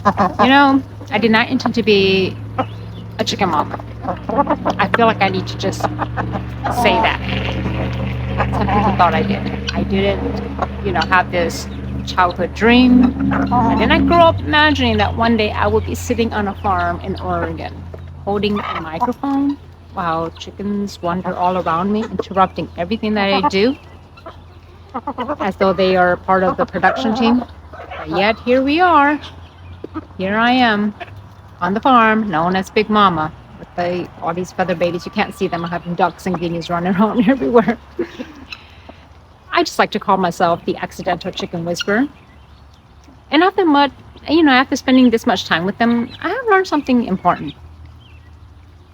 You know, I did not intend to be a chicken mama. I feel like I need to just say that. Some people thought I did. I didn't, have this childhood dream. And then I grew up imagining that one day I would be sitting on a farm in Oregon, holding a microphone while chickens wander all around me, interrupting everything that I do, as though they are part of the production team. But yet here we are. Here I am on the farm, known as Big Mama, with all these feather babies. You can't see them. I have ducks and guineas running around everywhere. I just like to call myself the accidental chicken whisperer. And after spending this much time with them, I have learned something important.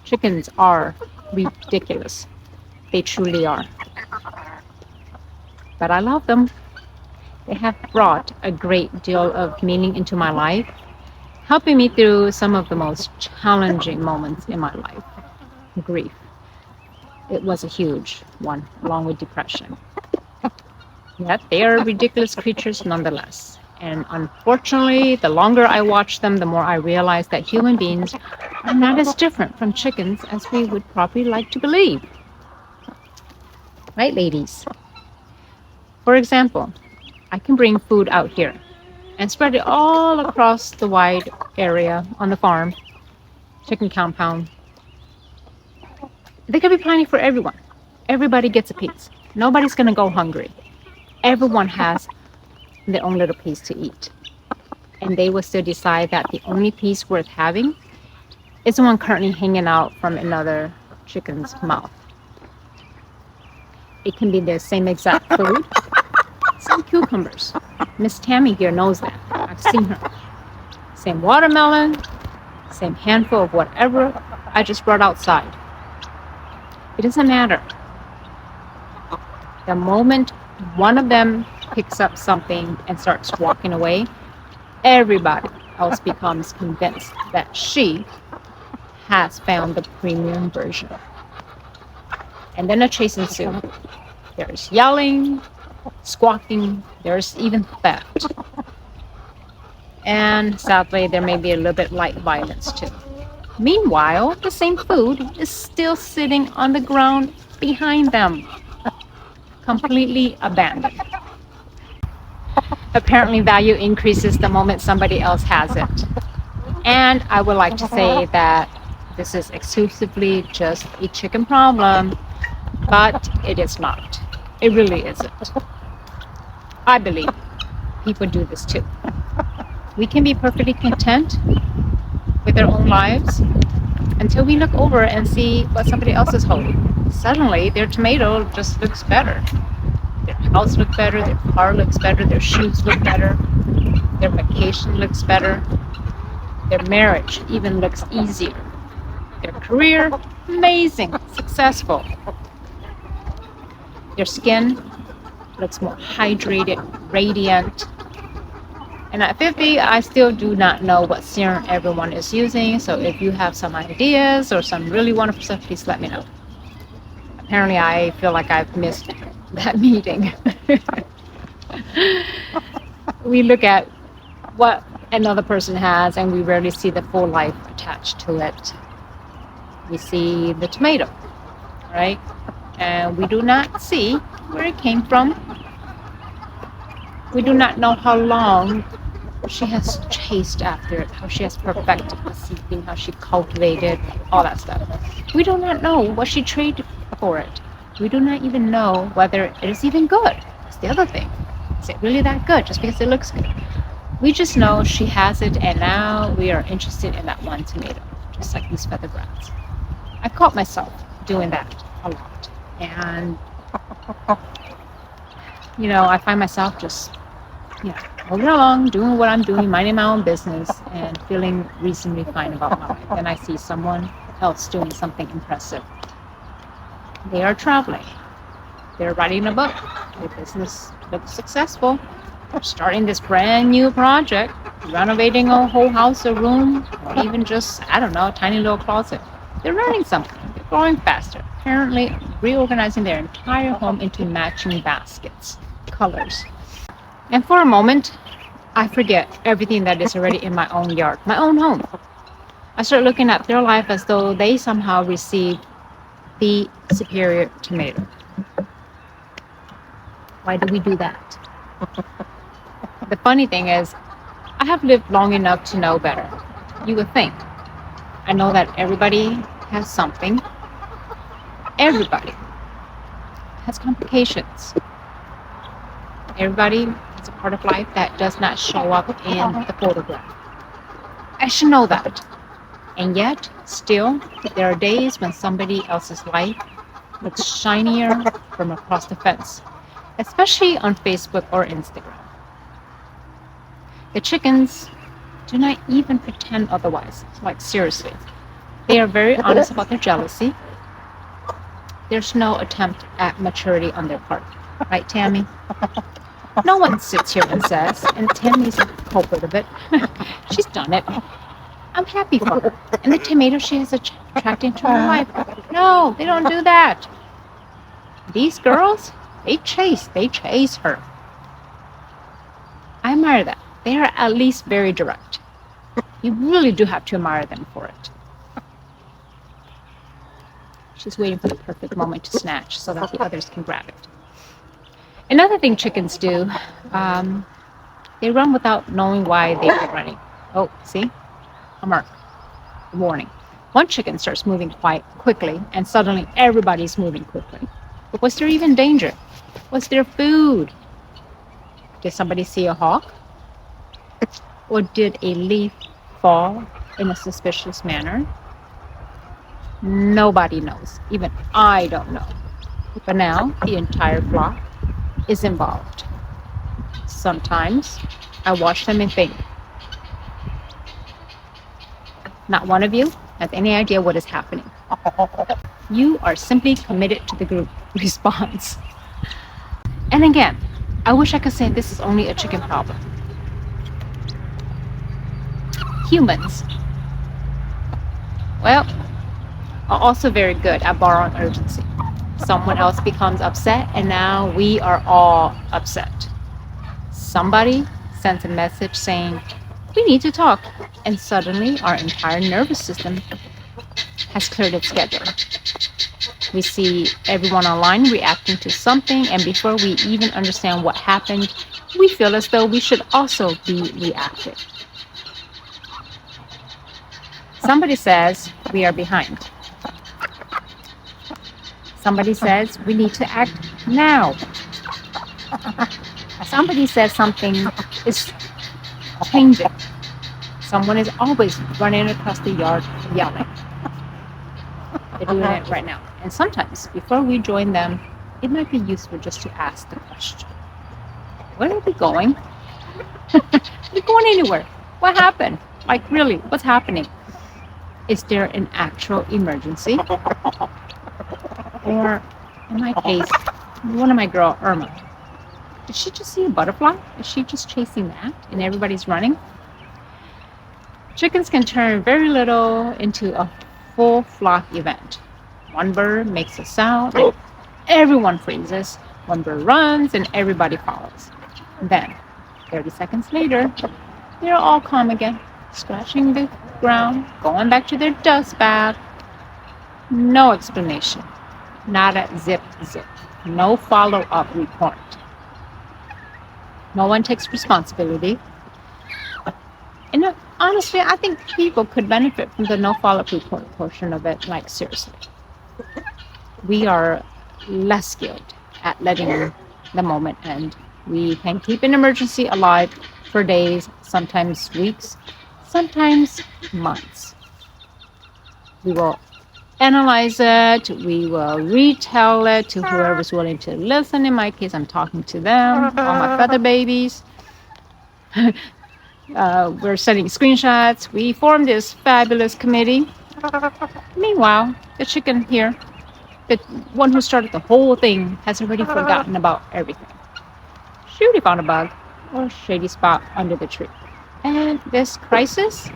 Chickens are ridiculous. They truly are. But I love them. They have brought a great deal of meaning into my life, helping me through some of the most challenging moments in my life. Grief. It was a huge one, along with depression. Yet they are ridiculous creatures nonetheless. And unfortunately, the longer I watch them, the more I realize that human beings are not as different from chickens as we would probably like to believe. Right, ladies? For example, I can bring food out here and spread it all across the wide area on the farm, chicken compound. There could be plenty for everyone. Everybody gets a piece. Nobody's going to go hungry. Everyone has their own little piece to eat. And they will still decide that the only piece worth having is the one currently hanging out from another chicken's mouth. It can be the same exact food, same cucumbers. Miss Tammy here knows that. I've seen her. Same watermelon, same handful of whatever I just brought outside. It doesn't matter. The moment one of them picks up something and starts walking away, everybody else becomes convinced that she has found the premium version. And then a chase ensues. There's yelling, squawking, there's even theft. And sadly, there may be a little bit light violence too. Meanwhile, the same food is still sitting on the ground behind them, completely abandoned. Apparently, value increases the moment somebody else has it. And I would like to say that this is exclusively just a chicken problem, but it is not. It really isn't. I believe people do this too. We can be perfectly content with our own lives until we look over and see what somebody else is holding. Suddenly, their tomato just looks better. Their house looks better, their car looks better, their shoes look better, their vacation looks better, their marriage even looks easier. Their career, amazing, successful. Their skin looks more hydrated, radiant. And at 50, I still do not know what serum everyone is using. So if you have some ideas or some really wonderful stuff, please let me know. Apparently, I feel like I've missed that meeting. We look at what another person has and we rarely see the full life attached to it. We see the tomato, right? And we do not see where it came from. We do not know how long she has chased after it, how she has perfected the seeding, how she cultivated, all that stuff. We do not know what she traded for it. We do not even know whether it is even good. That's the other thing. Is it really that good just because it looks good? We just know she has it, and now we are interested in that one tomato, just like these feather brats. I caught myself doing that a lot. And, I find myself just, moving along, doing what I'm doing, minding my own business, and feeling reasonably fine about my life. Then I see someone else doing something impressive. They are traveling. They're writing a book. Their business looks successful. They're starting this brand new project, renovating a whole house, a room, or even just, a tiny little closet. They're learning something. They're growing faster. Apparently reorganizing their entire home into matching baskets, colors. And for a moment, I forget everything that is already in my own yard, my own home. I start looking at their life as though they somehow received the superior tomato. Why do we do that? The funny thing is, I have lived long enough to know better. You would think. I know that everybody has something. Everybody has complications. Everybody has a part of life that does not show up in the photograph. I should know that. And yet, still, there are days when somebody else's life looks shinier from across the fence, especially on Facebook or Instagram. The chickens do not even pretend otherwise. Like, seriously. They are very honest about their jealousy. There's no attempt at maturity on their part. Right, Tammy? No one sits here and says, and Tammy's the culprit of it. She's done it. I'm happy for her. And the tomato she has attracted into her life. No, they don't do that. These girls, they chase her. I admire that. They are at least very direct. You really do have to admire them for it. She's waiting for the perfect moment to snatch so that the others can grab it. Another thing chickens do, they run without knowing why they are running. Oh, see? A mark. A warning. One chicken starts moving quite quickly, and suddenly everybody's moving quickly. But was there even danger? Was there food? Did somebody see a hawk? Or did a leaf fall in a suspicious manner? Nobody knows. Even I don't know. But now the entire flock is involved. Sometimes I watch them and think, not one of you has any idea what is happening. You are simply committed to the group response. And again, I wish I could say this is only a chicken problem. Humans, well, are also very good at borrowing urgency. Someone else becomes upset, and now we are all upset. Somebody sends a message saying, we need to talk, and suddenly our entire nervous system has cleared its schedule. We see everyone online reacting to something, and before we even understand what happened, we feel as though we should also be reactive. Somebody says we are behind. Somebody says we need to act now. Somebody says something is changing. Someone is always running across the yard yelling. They're doing it right now. And sometimes, before we join them, it might be useful just to ask the question. Where are we going? We're going anywhere. What happened? Like, really, what's happening? Is there an actual emergency? Or, in my case, one of my girl, Irma, did she just see a butterfly? Is she just chasing that and everybody's running? Chickens can turn very little into a full flock event. One bird makes a sound, everyone freezes. One bird runs and everybody follows. Then, 30 seconds later, they're all calm again, scratching the ground, going back to their dust bath. No explanation. Not a zip. No follow-up report. No one takes responsibility. And honestly, I think people could benefit from the no follow-up report portion of it, like seriously. We are less skilled at letting the moment end. We can keep an emergency alive for days, sometimes weeks, sometimes months. We will analyze it, we will retell it to whoever's willing to listen. In my case, I'm talking to them, all my feather babies. We're sending screenshots. We formed this fabulous committee. Meanwhile, the chicken here, the one who started the whole thing, has already forgotten about everything. She already found a bug or a shady spot under the tree. And this crisis,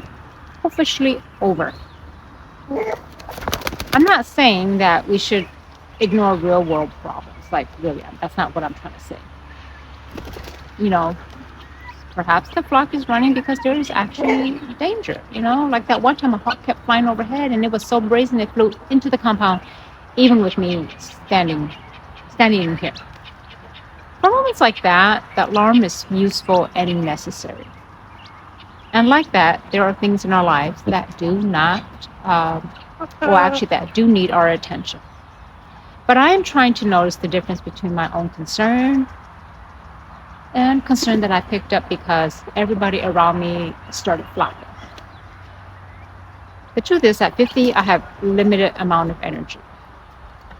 officially over. I'm not saying that we should ignore real world problems. Like, really, that's not what I'm trying to say. You know, Perhaps the flock is running because there is actually danger, like that one time a hawk kept flying overhead and it was so brazen it flew into the compound, even with me standing in here. For moments like that, that alarm is useful and necessary. And like that, there are things in our lives that do not, that do need our attention. But I am trying to notice the difference between my own concern and concern that I picked up because everybody around me started flocking. The truth is, at 50, I have limited amount of energy.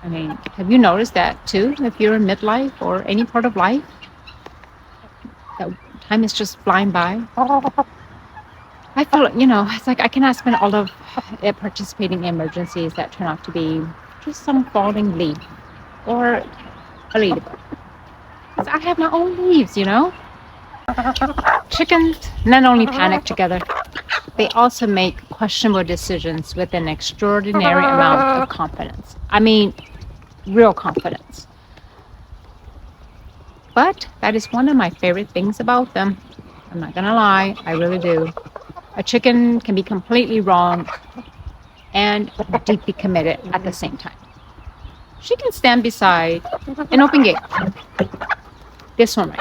I mean, have you noticed that too? If you're in midlife or any part of life, that time is just flying by. I feel, it's like I cannot spend all of it participating in emergencies that turn out to be just some falling leaf or a ladybug. Because I have my own leaves, Chickens not only panic together, they also make questionable decisions with an extraordinary amount of confidence. I mean, real confidence. But that is one of my favorite things about them. I'm not gonna lie, I really do. A chicken can be completely wrong and deeply committed at the same time. She can stand beside an open gate, this one right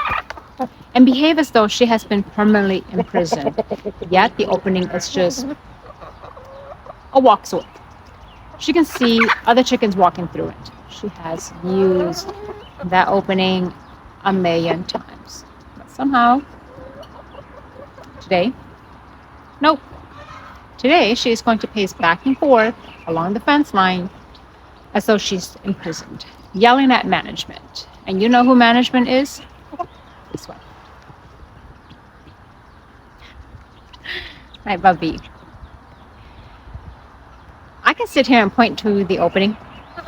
here, and behave as though she has been permanently imprisoned, yet the opening is just a walkway. She can see other chickens walking through it. She has used that opening a million times. But somehow, nope. Today, she is going to pace back and forth along the fence line as though she's imprisoned, yelling at management. And you know who management is? This one. Right, Bubby. I can sit here and point to the opening.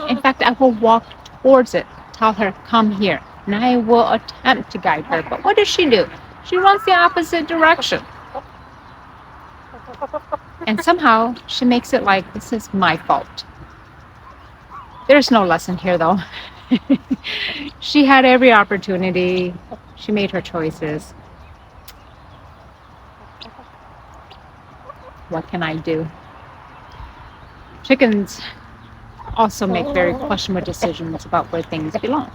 In fact, I will walk towards it, tell her, come here, and I will attempt to guide her. But what does she do? She runs the opposite direction. And somehow she makes it like this is my fault. There's no lesson here, though. She had every opportunity. She made her choices. What can I do? Chickens also make very questionable decisions about where things belong.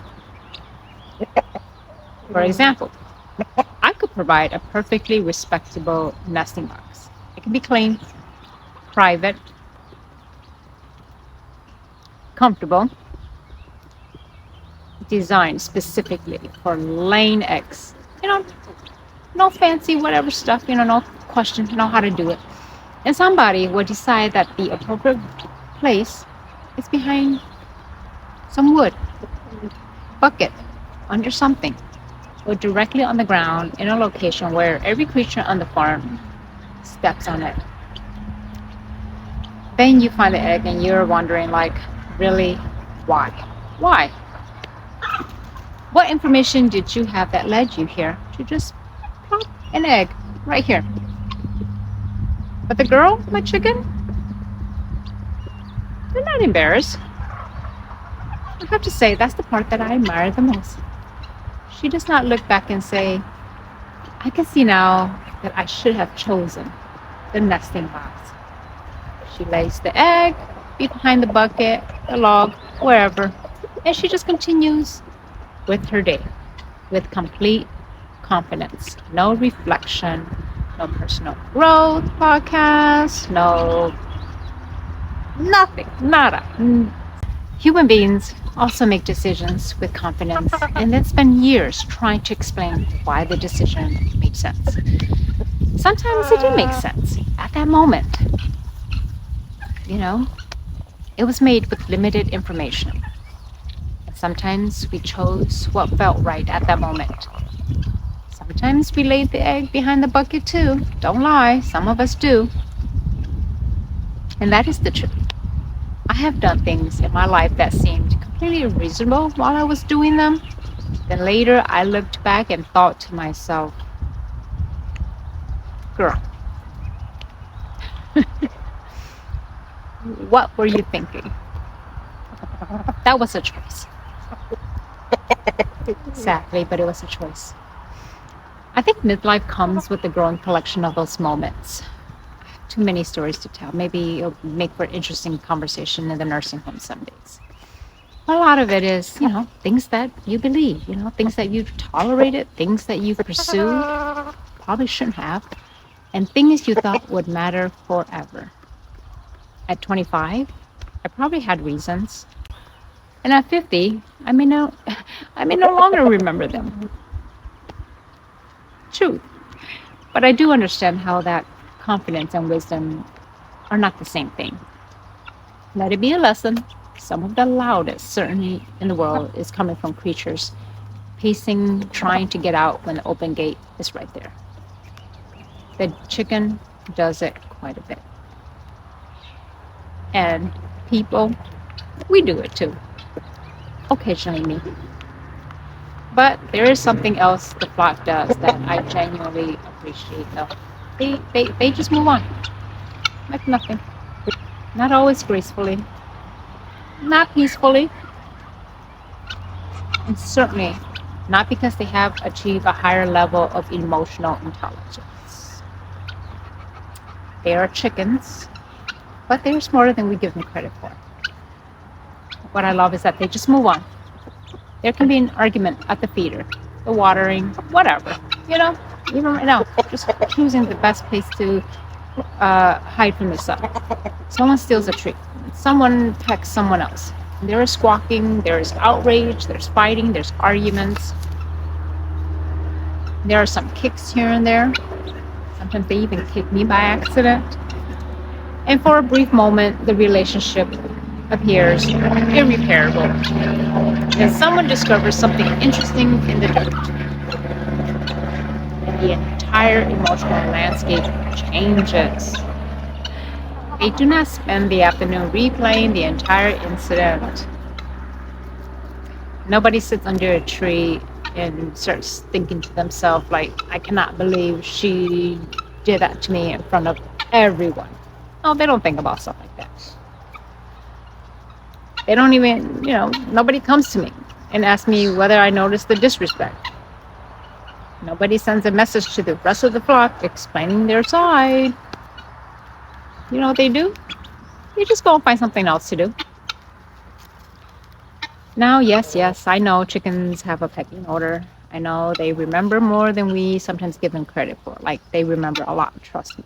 For example, I could provide a perfectly respectable nesting box. It can be clean, private, comfortable, designed specifically for laying eggs. No fancy whatever stuff, no question, how to do it. And somebody will decide that the appropriate place is behind some wood, bucket, under something, or directly on the ground in a location where every creature on the farm steps on it. Then you find the egg and you're wondering, really, why? Why? What information did you have that led you here to just plop an egg right here? But the girl, my chicken, they're not embarrassed. I have to say, that's the part that I admire the most. She does not look back and say, I can see now that I should have chosen the nesting box. She lays the egg behind the bucket, the log, wherever, and she just continues with her day with complete confidence. No reflection, no personal growth podcast, nothing, nada. Human beings also make decisions with confidence and then spend years trying to explain why the decision made sense. Sometimes it did make sense at that moment. It was made with limited information. Sometimes we chose what felt right at that moment. Sometimes we laid the egg behind the bucket too. Don't lie, some of us do. And that is the truth. I have done things in my life that seemed completely reasonable while I was doing them. Then later I looked back and thought to myself, girl, what were you thinking? That was a choice. Sadly, but it was a choice. I think midlife comes with a growing collection of those moments. Too many stories to tell. Maybe it'll make for interesting conversation in the nursing home some days. A lot of it is, things that you believe, things that you've tolerated, things that you've pursued, probably shouldn't have, and things you thought would matter forever. At 25, I probably had reasons. And at 50, I may no longer remember them. True. But I do understand how that confidence and wisdom are not the same thing. Let it be a lesson. Some of the loudest, certainly in the world, is coming from creatures pacing, trying to get out when the open gate is right there. The chicken does it quite a bit. And people, we do it too. Occasionally me. But there is something else the flock does that I genuinely appreciate though. They just move on. Like nothing. Not always gracefully. Not peacefully. And certainly not because they have achieved a higher level of emotional intelligence. They are chickens, but they're smarter than we give them credit for. What I love is that they just move on. There can be an argument at the feeder, the watering, whatever. Even right now, just choosing the best place to hide from the sun. Someone steals a treat. Someone pecks someone else. There is squawking, there is outrage, there's fighting, there's arguments. There are some kicks here and there. Sometimes they even kick me by accident. And for a brief moment, the relationship appears irreparable. And someone discovers something interesting in the dirt. And the entire emotional landscape changes. They do not spend the afternoon replaying the entire incident. Nobody sits under a tree and starts thinking to themselves like, I cannot believe she did that to me in front of everyone. No, they don't think about stuff like that. They don't even, nobody comes to me and asks me whether I noticed the disrespect. Nobody sends a message to the rest of the flock explaining their side. You know what they do? They just go and find something else to do. Now, yes, I know chickens have a pecking order. I know they remember more than we sometimes give them credit for. Like, they remember a lot, trust me.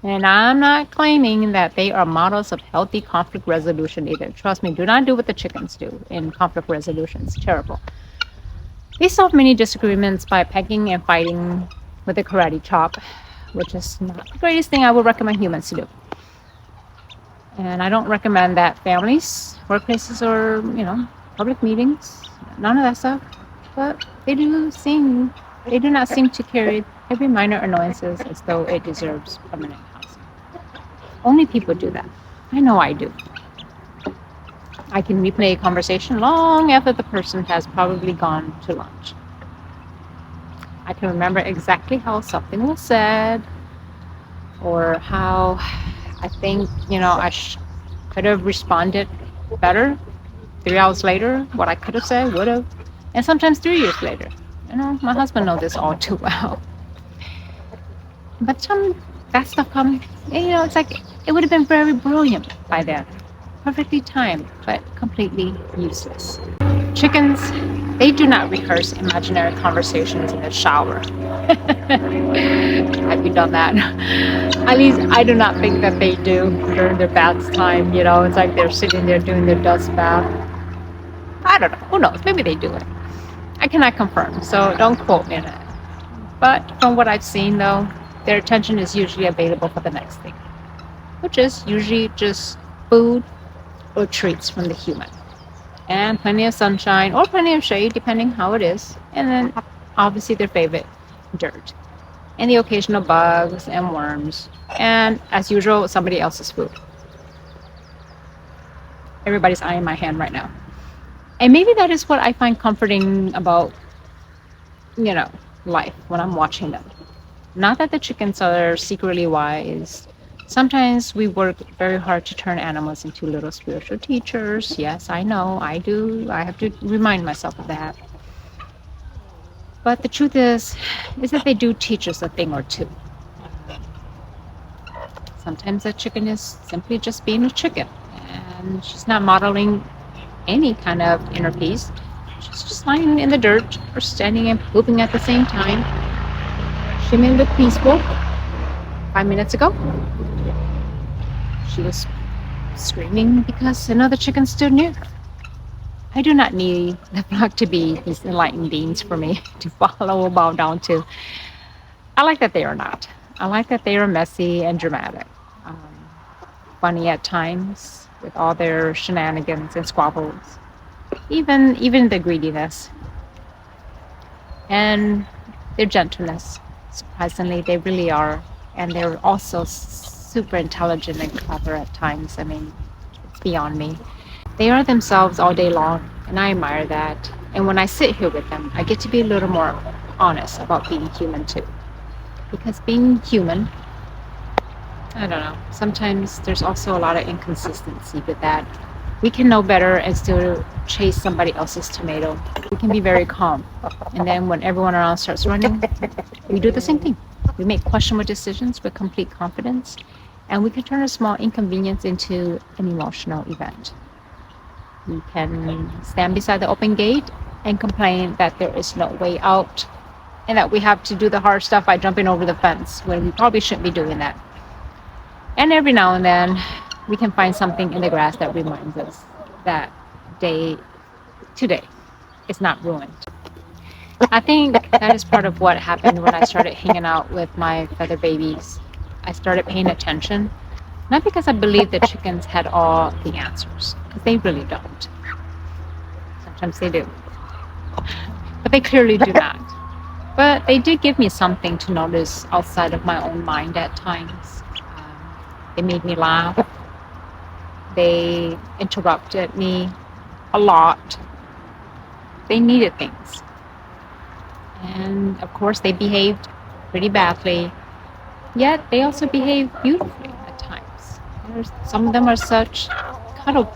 And I'm not claiming that they are models of healthy conflict resolution either. Trust me, do not do what the chickens do in conflict resolution. It's terrible. They solve many disagreements by pecking and fighting with a karate chop, which is not the greatest thing I would recommend humans to do. And I don't recommend that families, workplaces, or, public meetings, none of that stuff. But they do not seem to carry every minor annoyances as though it deserves permanent housing. Only people do that. I know I do. I can replay a conversation long after the person has probably gone to lunch. I can remember exactly how something was said, or how I think, I could have responded better 3 hours later, what I could have said, would have, and sometimes 3 years later. My husband knows this all too well. But that stuff comes, it's like it would have been very brilliant by then. Perfectly timed, but completely useless. Chickens, they do not rehearse imaginary conversations in the shower. Have you done that? At least I do not think that they do during their bath time. It's like they're sitting there doing their dust bath. I don't know. Who knows? Maybe they do it. I cannot confirm, so don't quote me on it. But from what I've seen, though, their attention is usually available for the next thing, which is usually just food or treats from the human. And plenty of sunshine or plenty of shade, depending how it is. And then, obviously, their favorite, dirt. And the occasional bugs and worms. And, as usual, somebody else's food. Everybody's eyeing my hand right now. And maybe that is what I find comforting about, life when I'm watching them. Not that the chickens are secretly wise. Sometimes we work very hard to turn animals into little spiritual teachers. Yes, I know, I do. I have to remind myself of that. But the truth is that they do teach us a thing or two. Sometimes a chicken is simply just being a chicken, and she's not modeling any kind of inner peace. She's just lying in the dirt or standing and pooping at the same time. She may look peaceful. 5 minutes ago, she was screaming because another chicken stood near her. I do not need the flock to be these enlightened beings for me to follow or bow down to. I like that they are not. I like that they are messy and dramatic, um, funny at times with all their shenanigans and squabbles, even the greediness and their gentleness. Surprisingly, they really are, and they're also super intelligent and clever at times. I mean, it's beyond me. They are themselves all day long, and I admire that. And when I sit here with them, I get to be a little more honest about being human too. Because being human, I don't know, sometimes there's also a lot of inconsistency with that. We can know better and still chase somebody else's tomato. We can be very calm. And then when everyone around starts running, we do the same thing. We make questionable decisions with complete confidence, and we can turn a small inconvenience into an emotional event. We can stand beside the open gate and complain that there is no way out and that we have to do the hard stuff by jumping over the fence when we probably shouldn't be doing that. And every now and then, we can find something in the grass that reminds us that today is not ruined. I think that is part of what happened when I started hanging out with my feather babies. I started paying attention, not because I believed the chickens had all the answers, because they really don't. Sometimes they do, but they clearly do not. But they did give me something to notice outside of my own mind at times. They made me laugh. They interrupted me a lot. They needed things. And of course, they behaved pretty badly. Yet they also behave beautifully at times. Some of them are such cuddle,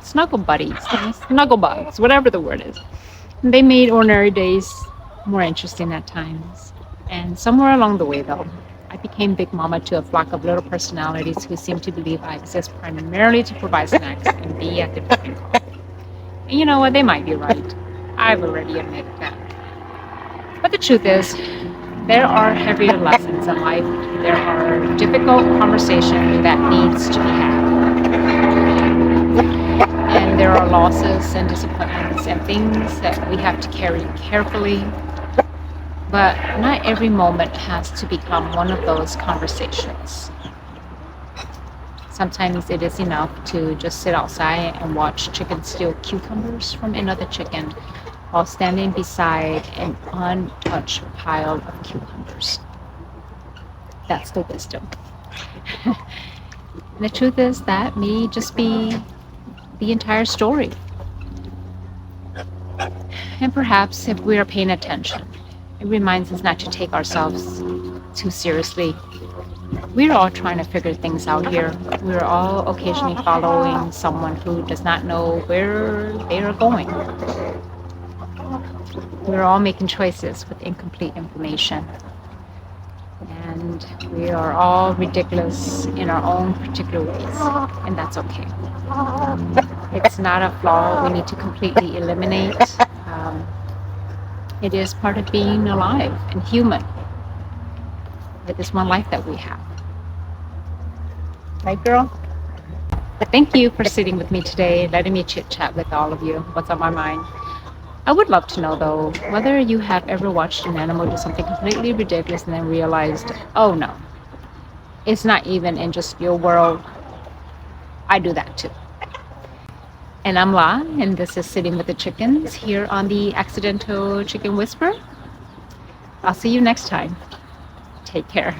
snuggle buddies, snuggle bugs, whatever the word is. And they made ordinary days more interesting at times. And somewhere along the way, though, I became big mama to a flock of little personalities who seem to believe I exist primarily to provide snacks and be at the beck and call. And you know what? They might be right. I've already admitted that. But the truth is, there are heavier lessons in life. There are difficult conversations that needs to be had. And there are losses and disappointments and things that we have to carry carefully. But not every moment has to become one of those conversations. Sometimes it is enough to just sit outside and watch chickens steal cucumbers from another chicken while standing beside an untouched pile of cucumbers. That's the wisdom. And the truth is that may just be the entire story. And perhaps if we are paying attention, it reminds us not to take ourselves too seriously. We're all trying to figure things out here. We're all occasionally following someone who does not know where they are going. We're all making choices with incomplete information. And we are all ridiculous in our own particular ways. And that's okay. It's not a flaw we need to completely eliminate. It is part of being alive and human with this one life that we have. Right, girl? Thank you for sitting with me today, letting me chit-chat with all of you. What's on my mind? I would love to know, though, whether you have ever watched an animal do something completely ridiculous and then realized, oh no, it's not even in just your world. I do that too. And I'm La, and this is Sitting with the Chickens here on the Accidental Chicken Whisperer. I'll see you next time. Take care.